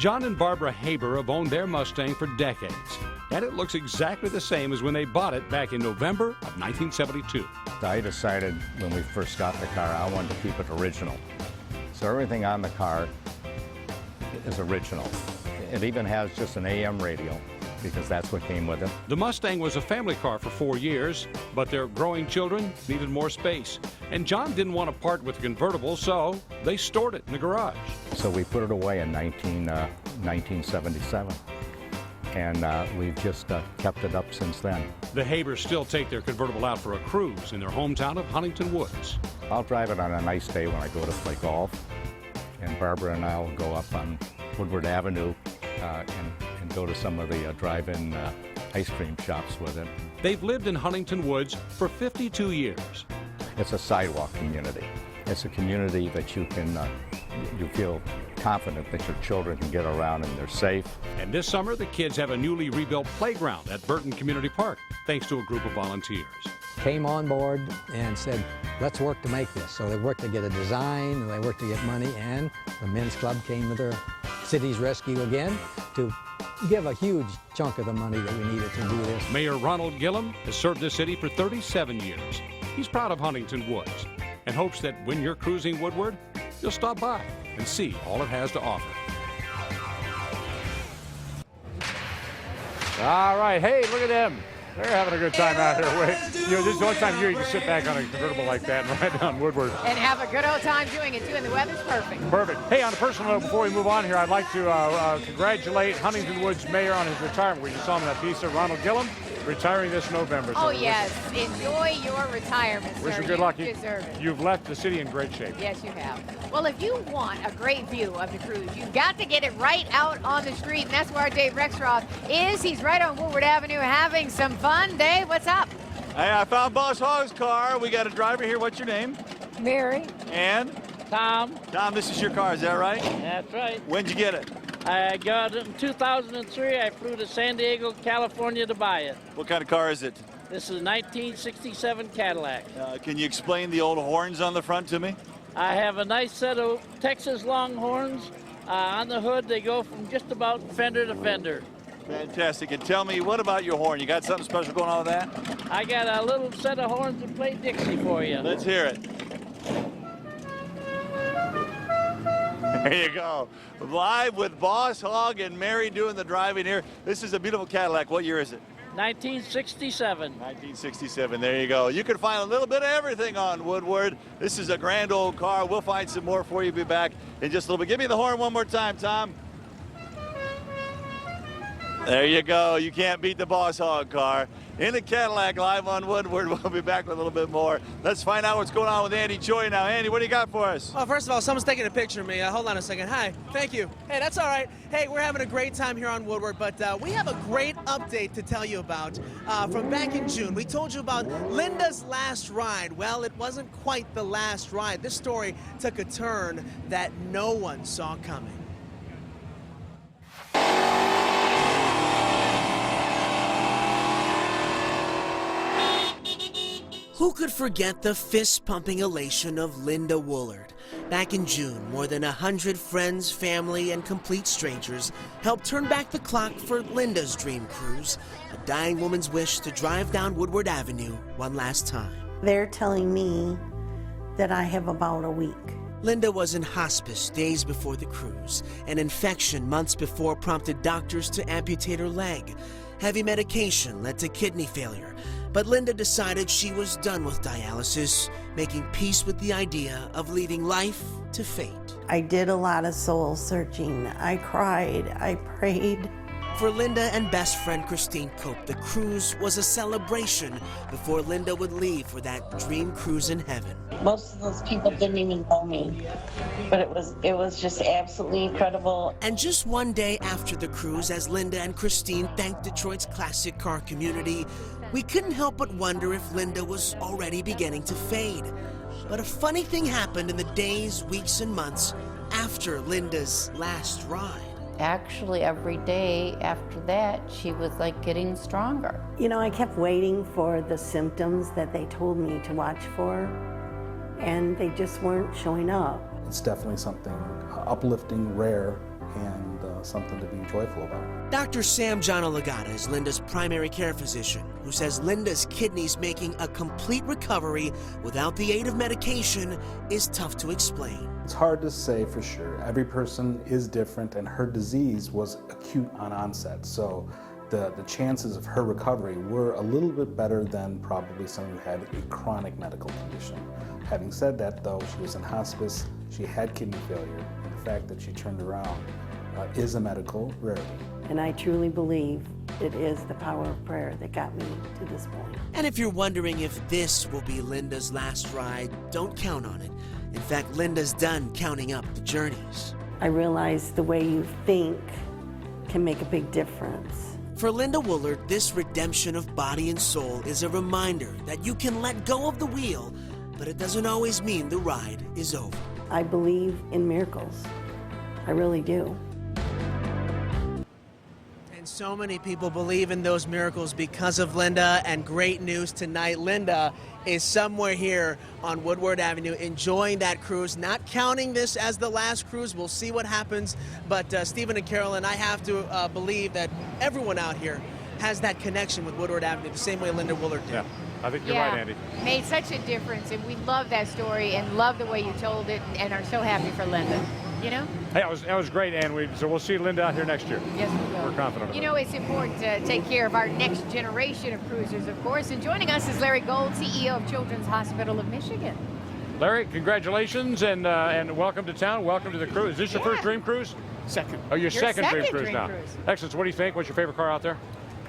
John and Barbara Haber have owned their Mustang for decades, and it looks exactly the same as when they bought it back in November of 1972. I decided when we first got the car, I wanted to keep it original. So everything on the car is original. It even has just an AM radio, because that's what came with it. The Mustang was a family car for 4 years, but their growing children needed more space. And John didn't want to part with the convertible, so they stored it in the garage. So we put it away in 1977. And we've just kept it up since then. The Habers still take their convertible out for a cruise in their hometown of Huntington Woods. I'll drive it on a nice day when I go to play golf. And Barbara and I will go up on Woodward Avenue and go to some of the drive-in ice cream shops with it. They've lived in Huntington Woods for 52 years. It's a sidewalk community. It's a community that you can, you feel confident that your children can get around and they're safe. And this summer, the kids have a newly rebuilt playground at Burton Community Park, thanks to a group of volunteers. Came on board and said, let's work to make this. So they worked to get a design, and they worked to get money, and the men's club came to their city's rescue again to give a huge chunk of the money that we needed to do this. Mayor Ronald Gillum has served the city for 37 years. He's proud of Huntington Woods and hopes that when you're cruising Woodward, you'll stop by and see all it has to offer. All right, hey, look at them. They're having a good time out here. You know, this is the only time of year you can sit back on a convertible like that and ride down Woodward. And have a good old time doing it, too, and the weather's perfect. Perfect. Hey, on a personal note, before we move on here, I'd like to congratulate Huntington Woods Mayor on his retirement. We just saw him in that piece of Ronald Gillum, retiring this November. Oh, yes. Enjoy your retirement, sir. Wish you good luck. You deserve it. You've left the city in great shape. Yes, you have. Well, if you want a great view of the cruise, you've got to get it right out on the street, and that's where our Dave Rexroth is. He's right on Woodward Avenue having some fun. Dave, what's up? Hey, I found Boss Hogg's car. We got a driver here. What's your name? Mary. And? Tom. Tom, this is your car, is that right? That's right. When'd you get it? I got it in 2003. I flew to San Diego, California to buy it. What kind of car is it? This is a 1967 Cadillac. Can you explain the old horns on the front to me? I have a nice set of Texas Longhorns. On the hood, they go from just about fender to fender. Fantastic. And tell me, what about your horn? You got something special going on with that? I got a little set of horns that play Dixie for you. Let's hear it. There you go. Live with Boss Hogg and Mary doing the driving here. This is a beautiful Cadillac. What year is it? 1967. 1967. There you go. You can find a little bit of everything on Woodward. This is a grand old car. We'll find some more for you. Be back in just a little bit. Give me the horn one more time, Tom. There you go. You can't beat the Boss Hogg car. In a Cadillac live on Woodward. We'll be back with a little bit more. Let's find out what's going on with Andy Choi now. Andy, what do you got for us? Well, first of all, someone's taking a picture of me. Hold on a second. Hi. Thank you. Hey, that's all right. Hey, we're having a great time here on Woodward, but we have a great update to tell you about from back in June. We told you about Linda's last ride. Well, it wasn't quite the last ride. This story took a turn that no one saw coming. Who could forget the fist-pumping elation of Linda Willard? Back in June, more than 100 friends, family, and complete strangers helped turn back the clock for Linda's dream cruise, a dying woman's wish to drive down Woodward Avenue one last time. They're telling me that I have about a week. Linda was in hospice days before the cruise. An infection months before prompted doctors to amputate her leg. Heavy medication led to kidney failure. But Linda decided she was done with dialysis, making peace with the idea of leaving life to fate. I did a lot of soul searching. I cried, I prayed. For Linda and best friend Christine Cope, the cruise was a celebration before Linda would leave for that dream cruise in heaven. Most of those people didn't even know me, but it was just absolutely incredible. And just one day after the cruise, as Linda and Christine thanked Detroit's classic car community, we couldn't help but wonder if Linda was already beginning to fade. But a funny thing happened in the days, weeks, and months after Linda's last ride. Actually, every day after that, she was like getting stronger. You know, I kept waiting for the symptoms that they told me to watch for, and they just weren't showing up. It's definitely something uplifting, rare, and something to be joyful about. Dr. Sam Gianolagata is Linda's primary care physician, who says Linda's kidneys making a complete recovery without the aid of medication is tough to explain. It's hard to say for sure. Every person is different, and her disease was acute on onset, so the chances of her recovery were a little bit better than probably someone who had a chronic medical condition. Having said that, though, she was in hospice, she had kidney failure, and the fact that she turned around is a medical rarity. And I truly believe it is the power of prayer that got me to this point. And if you're wondering if this will be Linda's last ride, don't count on it. In fact, Linda's done counting up the journeys. I realize the way you think can make a big difference. For Linda Willard, this redemption of body and soul is a reminder that you can let go of the wheel, but it doesn't always mean the ride is over. I believe in miracles. I really do. And so many people believe in those miracles because of Linda, and great news tonight. Linda is somewhere here on Woodward Avenue enjoying that cruise, not counting this as the last cruise. We'll see what happens. But Stephen and Carolyn, I have to believe that everyone out here has that connection with Woodward Avenue the same way Linda Willard did. Yeah, I think you're right, Andy. Made such a difference, and we love that story and love the way you told it, and are so happy for Linda. You know? Hey, that was great, Ann. So we'll see Linda out here next year. Yes, we will. We're confident of You it. know, it's important to take care of our next generation of cruisers, of course. And joining us is Larry Gold, CEO of Children's Hospital of Michigan. Larry, congratulations and welcome to town. Welcome to the cruise. Is this your first Dream Cruise? Second. Oh, your second Dream Cruise Dream now. Cruise. Excellent. So what do you think? What's your favorite car out there?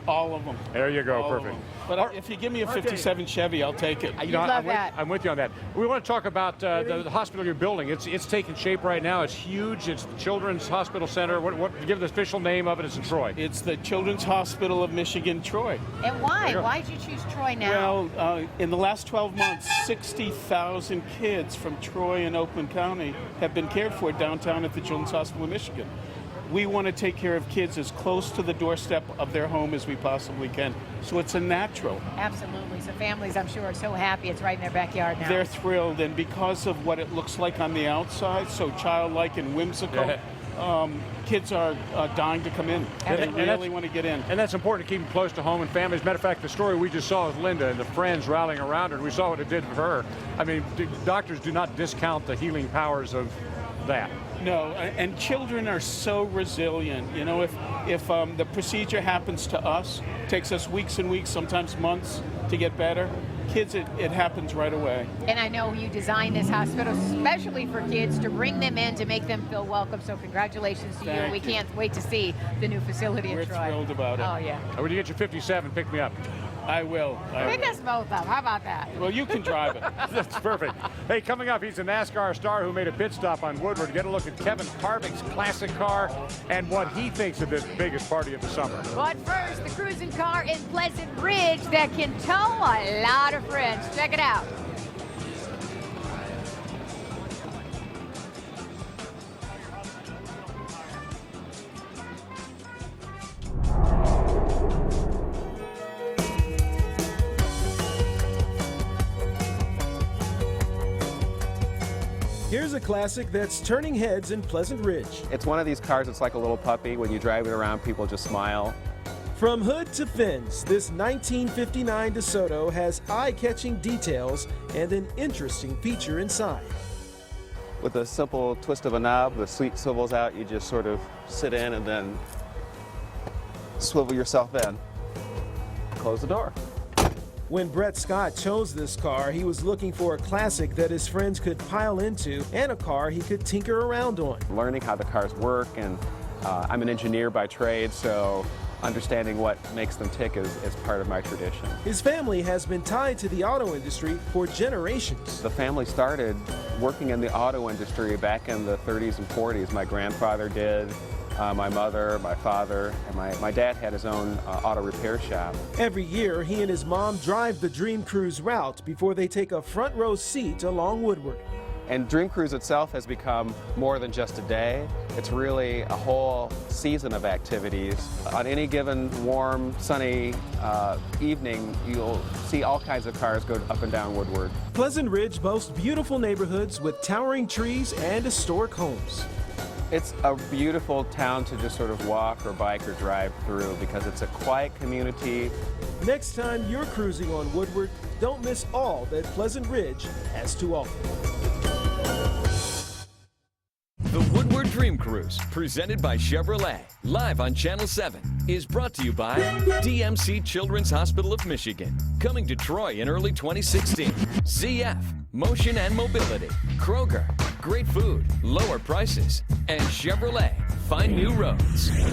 All of them. There you go. All of Perfect. them. But if you give me a 57 Chevy, I'll take it. You know, love that. I'm with you on that. We want to talk about the hospital you're building. It's taking shape right now. It's huge. It's the Children's Hospital Center. What give the official name of it? It's in Troy. It's the Children's Hospital of Michigan, Troy. And why? There you go. Why did you choose Troy now? Well, in the last 12 months, 60,000 kids from Troy and Oakland County have been cared for downtown at the Children's Hospital of Michigan. We want to take care of kids as close to the doorstep of their home as we possibly can. So it's a natural. Absolutely. So families, I'm sure, are so happy it's right in their backyard now. They're thrilled, and because of what it looks like on the outside, so childlike and whimsical, kids are dying to come in. They really want to get in. And that's important to keep them close to home and families. Matter of fact, the story we just saw with Linda and the friends rallying around her, and we saw what it did for her. I mean, doctors do not discount the healing powers of that. No, and children are so resilient. You know, if the procedure happens to us, takes us weeks and weeks, sometimes months to get better. Kids, it happens right away. And I know you designed this hospital especially for kids, to bring them in, to make them feel welcome. So congratulations to you. We can't wait to see the new facility in Troy. We're thrilled about it. Oh, yeah. When you get your 57, pick me up. I will. Pick us both up. How about that? Well, you can drive it. That's perfect. Hey, coming up, he's a NASCAR star who made a pit stop on Woodward. Get a look at Kevin Harvick's classic car and what he thinks of this biggest party of the summer. But first, the cruising car in Pleasant Ridge that can tow a lot of friends. Check it out. Here's a classic that's turning heads in Pleasant Ridge. It's one of these cars that's like a little puppy. When you drive it around, people just smile. From hood to fins, this 1959 DeSoto has eye-catching details and an interesting feature inside. With a simple twist of a knob, the seat swivels out. You just sort of sit in and then swivel yourself in. Close the door. When Brett Scott chose this car, he was looking for a classic that his friends could pile into and a car he could tinker around on. Learning how the cars work, and I'm an engineer by trade, so understanding what makes them tick is part of my tradition. His family has been tied to the auto industry for generations. The family started working in the auto industry back in the 30s and 40s. My grandfather did. My mother, my father, and my dad had his own auto repair shop. Every year, he and his mom drive the Dream Cruise route before they take a front row seat along Woodward. And Dream Cruise itself has become more than just a day. It's really a whole season of activities. On any given warm, sunny evening, you'll see all kinds of cars go up and down Woodward. Pleasant Ridge boasts beautiful neighborhoods with towering trees and historic homes. It's a beautiful town to just sort of walk or bike or drive through because it's a quiet community. Next time you're cruising on Woodward, don't miss all that Pleasant Ridge has to offer. The Woodward Dream Cruise, presented by Chevrolet, live on Channel 7, is brought to you by DMC Children's Hospital of Michigan, coming to Troy in early 2016. ZF, Motion and Mobility, Kroger, great food, lower prices, and Chevrolet, find new roads.